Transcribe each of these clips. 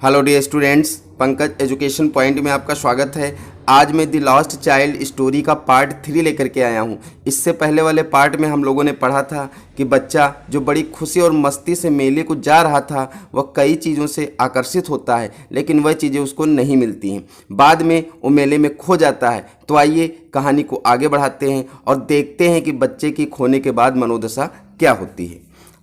Hello dear students, Pankaj education point में आपका स्वागत है। आज मैं द लॉस्ट चाइल्ड स्टोरी का पार्ट 3 लेकर के आया हूँ। इससे पहले वाले पार्ट में हम लोगों ने पढ़ा था कि बच्चा जो बड़ी खुशी और मस्ती से मेले को जा रहा था वह कई चीज़ों से आकर्षित होता है, लेकिन वह चीज़ें उसको नहीं मिलती हैं। बाद में वो मेले में खो जाता है। तो आइए कहानी को आगे बढ़ाते हैं और देखते हैं कि बच्चे की खोने के बाद मनोदशा क्या होती है।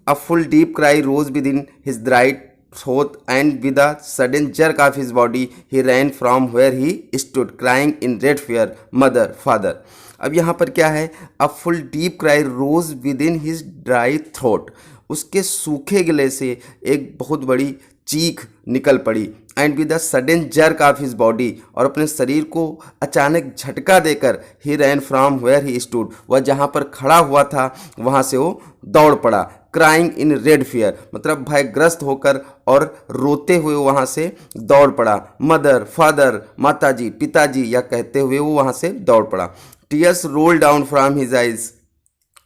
A full deep cry rose within his right throat, and with a sudden jerk of his body he ran from where he stood crying in red fear, mother, father। अब यहाँ पर क्या है, a full deep cry rose within his dry throat, उसके सूखे गले से एक बहुत बड़ी चीख निकल पड़ी। And with a sudden jerk of his body, और अपने शरीर को अचानक झटका देकर he ran from where he stood, वह जहाँ पर खड़ा हुआ था वहाँ से वो दौड़ पड़ा। क्राइंग इन रेड फियर, मतलब भयग्रस्त होकर और रोते हुए वहाँ से दौड़ पड़ा। मदर, फादर, माताजी, पिताजी या कहते हुए वो वहाँ से दौड़ पड़ा। Tears roll down from his eyes,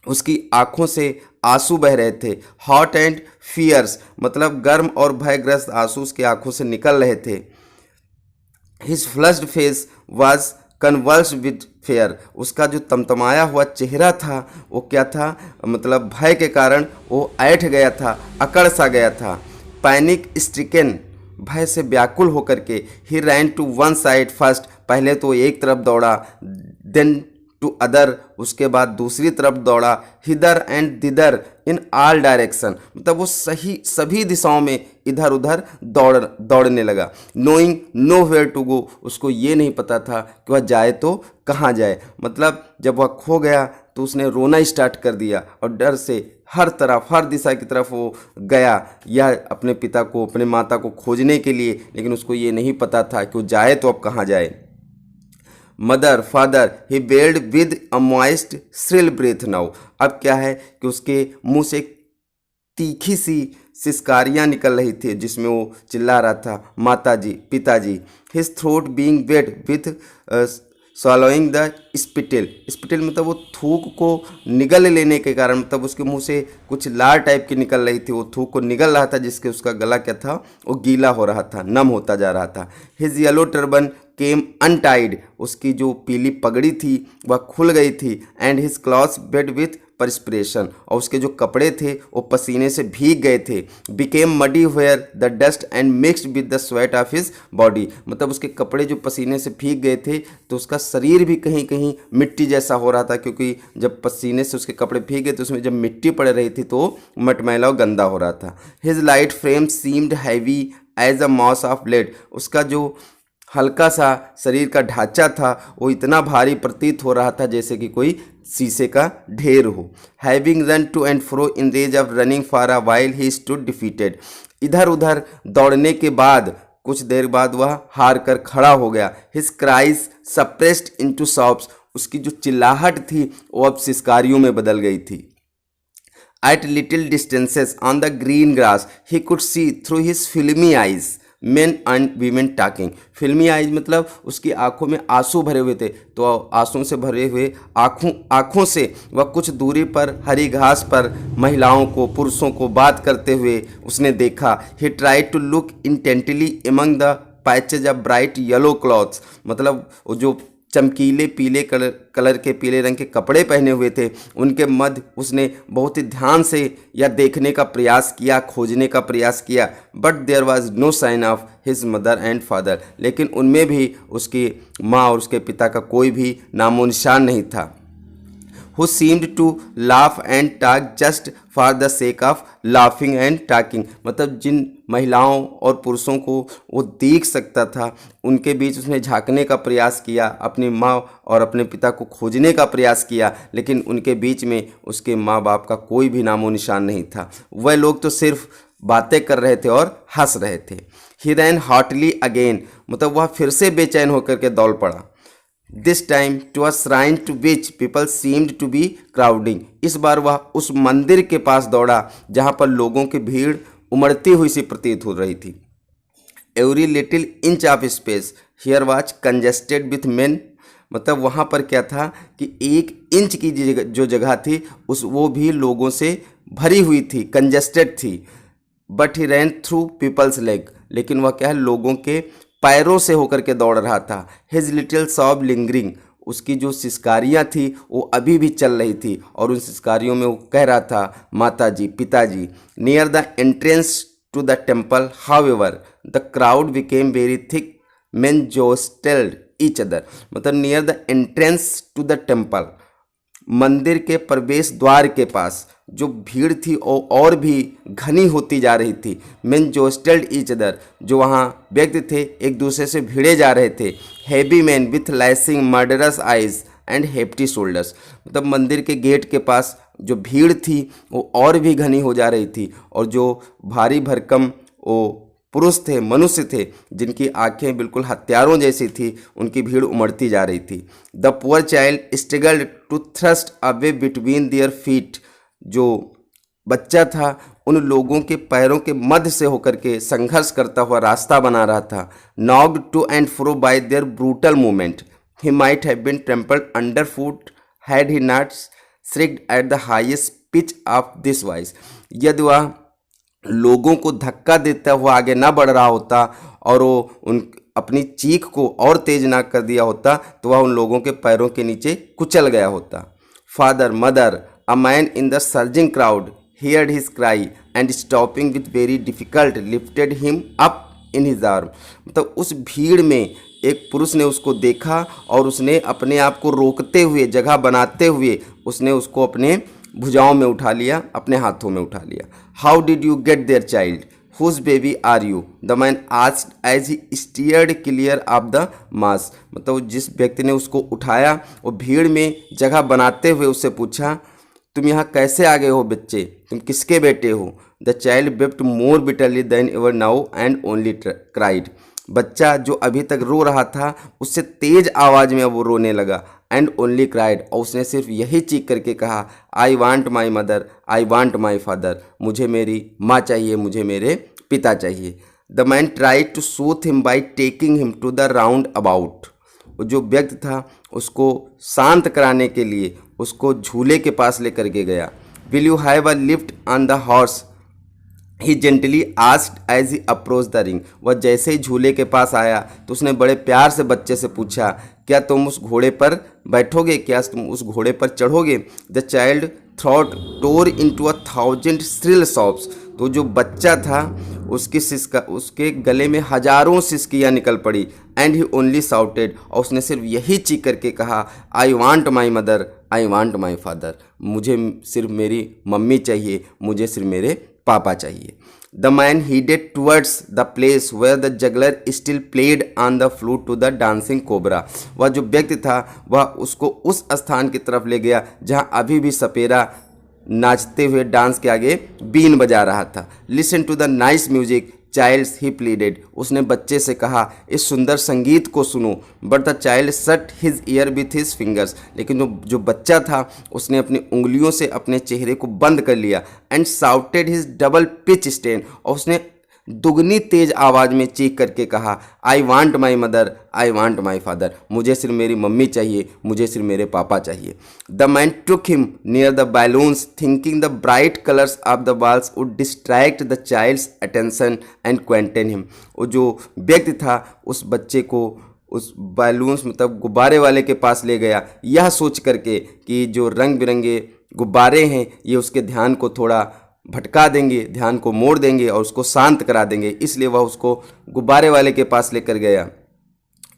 उसकी आंखों से आंसू बह रहे थे। हॉट एंड फियर्स, मतलब गर्म और भयग्रस्त आंसू उसकी आंखों से निकल रहे थे। His flushed face was convulsed with fear, उसका जो तमतमाया हुआ चेहरा था वो क्या था, मतलब भय के कारण वो ऐठ गया था, अकड़ सा गया था। पैनिक स्ट्रिकन, भय से व्याकुल होकर के he ran to one side first, पहले तो एक तरफ दौड़ा, देन टू अदर, उसके बाद दूसरी तरफ दौड़ा। Hither and thither in all direction, मतलब वो सभी दिशाओं में इधर उधर दौड़ने लगा। Knowing nowhere to go, उसको ये नहीं पता था कि वह जाए तो कहाँ जाए। मतलब जब वह खो गया तो उसने रोना स्टार्ट कर दिया और डर से हर तरफ, हर दिशा की तरफ वो गया, यह अपने पिता को, अपने माता को खोजने के लिए, लेकिन उसको ये नहीं पता था कि वो जाए तो अब कहाँ जाए। Mother, father, he bawled with a moist shrill breath now, अब क्या है कि उसके मुंह से तीखी सी सिसकारियाँ निकल रही थी जिसमें वो चिल्ला रहा था, माताजी, पिताजी। His throat being wet with swallowing the spittle, spittle मतलब वो थूक को निगल लेने के कारण, मतलब उसके मुंह से कुछ लार टाइप की निकल रही थी, वो थूक को निगल रहा था जिसके उसका गला क्या था, वो गीला हो रहा था, नम होता जा रहा था। His yellow turban came untied, उसकी जो पीली पगड़ी थी वह खुल गई थी। And his clothes wet with perspiration, और उसके जो कपड़े थे वो पसीने से भीग गए थे। Became muddy where the dust and mixed with the sweat of his body, मतलब उसके कपड़े जो पसीने से भीग गए थे तो उसका शरीर भी कहीं कहीं मिट्टी जैसा हो रहा था, क्योंकि जब पसीने से उसके कपड़े भीग गए तो उसमें जब मिट्टी पड़ रही थी तो मटमैला और गंदा हो रहा था। His light frame seemed heavy as a mass of blade, उसका जो हल्का सा शरीर का ढांचा था वो इतना भारी प्रतीत हो रहा था जैसे कि कोई शीशे का ढेर हो। Having run to and fro in rage of running for a while he stood defeated, इधर उधर दौड़ने के बाद कुछ देर बाद वह हार कर खड़ा हो गया। हिज क्राइज सप्रेस्ड इनटू सॉब्स, उसकी जो चिल्लाहट थी वो अब सिसकारियों में बदल गई थी। At little distances on the green grass, he could see through his filmy eyes men and women talking। फिल्मी आइज मतलब उसकी आंखों में आंसू भरे हुए थे, तो आंसुओं से भरे हुए आंखों से वह कुछ दूरी पर हरी घास पर महिलाओं को, पुरुषों को बात करते हुए उसने देखा। He tried to look intently among the patches of bright yellow cloths, मतलब वो जो चमकीले पीले कलर के पीले रंग के कपड़े पहने हुए थे उनके मध्य उसने बहुत ही ध्यान से यह देखने का प्रयास किया, खोजने का प्रयास किया। But there was no sign of his mother and father, लेकिन उनमें भी उसकी माँ और उसके पिता का कोई भी नामो निशान नहीं था। who seemed to laugh and talk just for the sake of laughing and talking, मतलब जिन महिलाओं और पुरुषों को वो देख सकता था उनके बीच उसने झांकने का प्रयास किया, अपनी माँ और अपने पिता को खोजने का प्रयास किया, लेकिन उनके बीच में उसके माँ बाप का कोई भी नामो निशान नहीं था। वह लोग तो सिर्फ बातें कर रहे थे और हंस रहे थे। ही रैन हॉटली अगेन, मतलब वह फिर से बेचैन होकर के दौड़ पड़ा। This time to a shrine to which people seemed to be crowding, इस बार वह उस मंदिर के पास दौड़ा जहाँ पर लोगों की भीड़ उमड़ती हुई सी प्रतीत हो रही थी। Every little inch of space here was congested with main, मतलब वहाँ पर क्या था कि एक इंच की जो जगह थी वो भी लोगों से भरी हुई थी, कंजेस्टेड थी। But he ran through peoples leg, लेकिन वह क्या है, लोगों के पैरों से होकर के दौड़ रहा था। हिज लिटिल सॉब लिंगरिंग, उसकी जो सिसकारियाँ थी वो अभी भी चल रही थी और उन सिसकारियों में वो कह रहा था, माता जी, पिताजी। Near the entrance to the temple however the crowd became very thick, men jostled each other, मतलब near the entrance to the temple, मंदिर के प्रवेश द्वार के पास जो भीड़ थी और भी घनी होती जा रही थी। men jostled each other, जो वहाँ व्यक्ति थे एक दूसरे से भिड़े जा रहे थे। heavy men with lashing murderous eyes and hefty shoulders, मतलब मंदिर के गेट के पास जो भीड़ थी वो और भी घनी हो जा रही थी और जो भारी भरकम वो पुरुष थे, मनुष्य थे, जिनकी आंखें बिल्कुल हत्यारों जैसी थी, उनकी भीड़ उमड़ती जा रही थी। The poor child struggled to thrust away between their feet, जो बच्चा था उन लोगों के पैरों के मध्य से होकर के संघर्ष करता हुआ रास्ता बना रहा था। Knocked to and fro by their brutal movement, he might have been trampled under foot had he not shrieked at the highest pitch of this voice, यदि वह लोगों को धक्का देता हुआ आगे ना बढ़ रहा होता और वो उन अपनी चीख को और तेज ना कर दिया होता तो वह उन लोगों के पैरों के नीचे कुचल गया होता। Father, mother, a man in the surging crowd heard his cry and stopping with very difficult lifted him up in his arm, मतलब उस भीड़ में एक पुरुष ने उसको देखा और उसने अपने आप को रोकते हुए, जगह बनाते हुए उसने उसको अपने भुजाओं में उठा लिया, अपने हाथों में उठा लिया। How did you get there child, whose baby are you, the man asked as he steered clear of the mass, मतलब जिस व्यक्ति ने उसको उठाया वो भीड़ में जगह बनाते हुए उससे पूछा, तुम यहाँ कैसे आ गए हो बच्चे, तुम किसके बेटे हो। The child wept more bitterly then ever now and only cried, बच्चा जो अभी तक रो रहा था उससे तेज आवाज़ में अब वो रोने लगा। एंड ओनली क्राइड, और उसने सिर्फ यही चीख करके कहा, I want my mother, I want my father, मुझे मेरी माँ चाहिए, मुझे मेरे पिता चाहिए। The man tried to soothe him by taking him to the roundabout, जो व्यक्ति था उसको शांत कराने के लिए उसको झूले के पास लेकर के गया। Will you have a lift on the horse, he gently asked as he approach the ring, वह जैसे ही झूले के पास आया तो उसने बड़े प्यार से बच्चे से पूछा, क्या तुम उस घोड़े पर बैठोगे, क्या तुम उस घोड़े पर चढ़ोगे। The child throat tore into 1,000 shrill sobs, तो जो बच्चा था उसके गले में हजारों सिसकियाँ निकल पड़ी। एंड ही ओनली साउटेड, और उसने सिर्फ यही चीख करके कहा, I want my mother, I want my father, मुझे सिर्फ मेरी मम्मी चाहिए, मुझे सिर्फ मेरे पापा चाहिए। The man headed towards the place where the juggler still played on the flute to the dancing cobra, वह जो व्यक्ति था वह उसको उस स्थान की तरफ ले गया जहां अभी भी सपेरा नाचते हुए डांस के आगे बीन बजा रहा था। Listen to the nice music childs, he pleaded, उसने बच्चे से कहा इस सुंदर संगीत को सुनो। But the child shut his ear with his fingers, लेकिन जो बच्चा था उसने अपनी उंगलियों से अपने चेहरे को बंद कर लिया। And shouted his double pitch strain, और उसने दुगनी तेज आवाज़ में चीख करके कहा, I want my mother, I want my father, मुझे सिर्फ मेरी मम्मी चाहिए, मुझे सिर्फ मेरे पापा चाहिए। The man took him near the balloons thinking the bright colours of the balls would distract the child's attention and quieten him, वो जो व्यक्ति था उस बच्चे को उस बैलून्स मतलब गुब्बारे वाले के पास ले गया, यह सोच करके कि जो रंग बिरंगे गुब्बारे हैं ये उसके ध्यान को थोड़ा भटका देंगे, ध्यान को मोड़ देंगे और उसको शांत करा देंगे, इसलिए वह उसको गुब्बारे वाले के पास लेकर गया।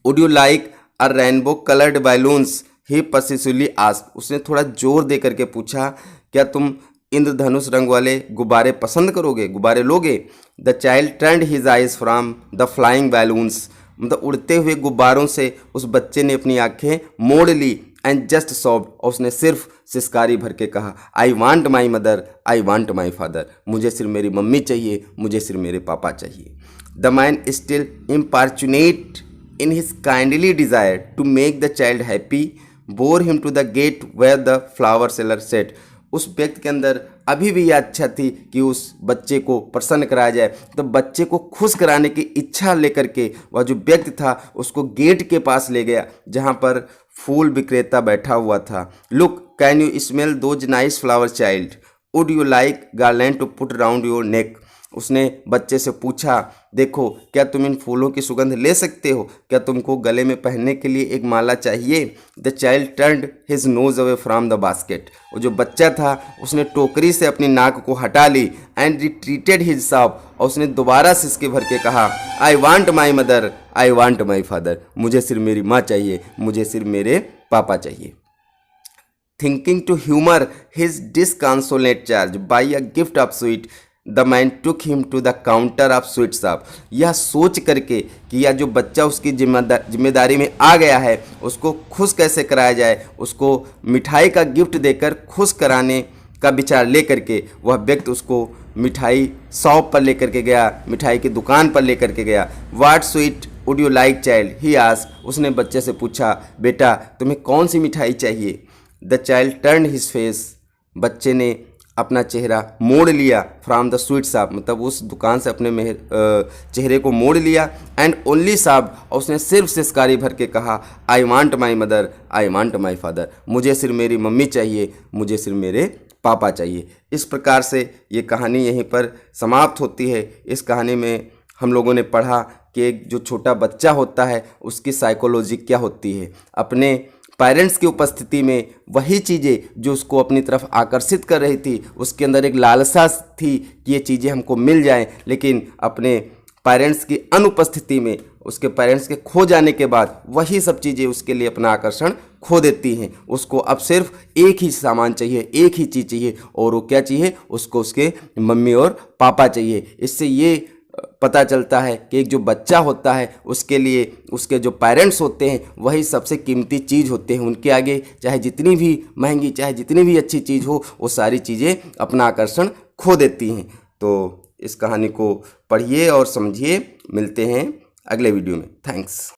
Would you like a rainbow coloured balloons, he persuasively asked, उसने थोड़ा जोर दे करके पूछा, क्या तुम इंद्रधनुष रंग वाले गुब्बारे पसंद करोगे, गुब्बारे लोगे। The child turned his eyes from the flying balloons, मतलब उड़ते हुए गुब्बारों से उस बच्चे ने अपनी आंखें मोड़ ली। एंड जस्ट सॉफ्ट, और उसने सिर्फ सिसकारी भर के कहा, I want my mother, I want my father, मुझे सिर्फ मेरी मम्मी चाहिए, मुझे सिर्फ मेरे पापा चाहिए। The man still importunate in his kindly desire to make the child happy bore him to the gate where the flower seller sat, उस व्यक्ति के अंदर अभी भी यह अच्छा थी कि उस बच्चे को प्रसन्न कराया जाए, तो बच्चे को खुश कराने की इच्छा लेकर के वह जो व्यक्ति था उसको गेट के पास ले गया जहाँ पर फूल विक्रेता बैठा हुआ था। Look, can you smell those nice flower child, would you like garland to put round your neck, उसने बच्चे से पूछा, देखो क्या तुम इन फूलों की सुगंध ले सकते हो? क्या तुमको गले में पहनने के लिए एक माला चाहिए? The child turned his nose away from the basket. वो जो बच्चा था उसने टोकरी से अपनी नाक को हटा ली एंड रिट्रीटेड हिज सॉप, और उसने दोबारा सिसके भर के कहा, I want my mother, I want my father. मुझे सिर्फ मेरी माँ चाहिए, मुझे सिर्फ मेरे पापा चाहिए। Thinking to humor his disconsolate charge by a gift of sweet, the man took him to the counter of sweet shop। यह सोच करके कि यह जो बच्चा उसकी जिम्मेदारी में आ गया है उसको खुश कैसे कराया जाए, उसको मिठाई का गिफ्ट देकर खुश कराने का विचार लेकर के वह व्यक्ति उसको मिठाई शॉप पर लेकर के गया, मिठाई की दुकान पर लेकर के गया। What sweet would you like child, he asked. उसने बच्चे से पूछा, बेटा तुम्हें कौन सी मिठाई चाहिए? The child turn his face, बच्चे ने अपना चेहरा मोड़ लिया, फ्रॉम द स्वीट शॉप, मतलब उस दुकान से अपने चेहरे को मोड़ लिया, एंड ओनली शॉप, और उसने सिर्फ सिसकारी भर के कहा, I want my mother, I want my father. मुझे सिर्फ मेरी मम्मी चाहिए, मुझे सिर्फ मेरे पापा चाहिए। इस प्रकार से ये कहानी यहीं पर समाप्त होती है। इस कहानी में हम लोगों ने पढ़ा कि एक जो छोटा बच्चा होता है उसकी साइकोलॉजी क्या होती है। अपने पेरेंट्स की उपस्थिति में वही चीज़ें जो उसको अपनी तरफ आकर्षित कर रही थी, उसके अंदर एक लालसा थी कि ये चीज़ें हमको मिल जाएं, लेकिन अपने पेरेंट्स की अनुपस्थिति में, उसके पेरेंट्स के खो जाने के बाद वही सब चीज़ें उसके लिए अपना आकर्षण खो देती हैं। उसको अब सिर्फ एक ही सामान चाहिए, एक ही चीज़ चाहिए, और वो क्या चाहिए? उसको उसके मम्मी और पापा चाहिए। इससे ये पता चलता है कि एक जो बच्चा होता है उसके लिए उसके जो पेरेंट्स होते हैं वही सबसे कीमती चीज़ होते हैं। उनके आगे चाहे जितनी भी महंगी, चाहे जितनी भी अच्छी चीज़ हो, वो सारी चीज़ें अपना आकर्षण खो देती हैं। तो इस कहानी को पढ़िए और समझिए। मिलते हैं अगले वीडियो में। थैंक्स।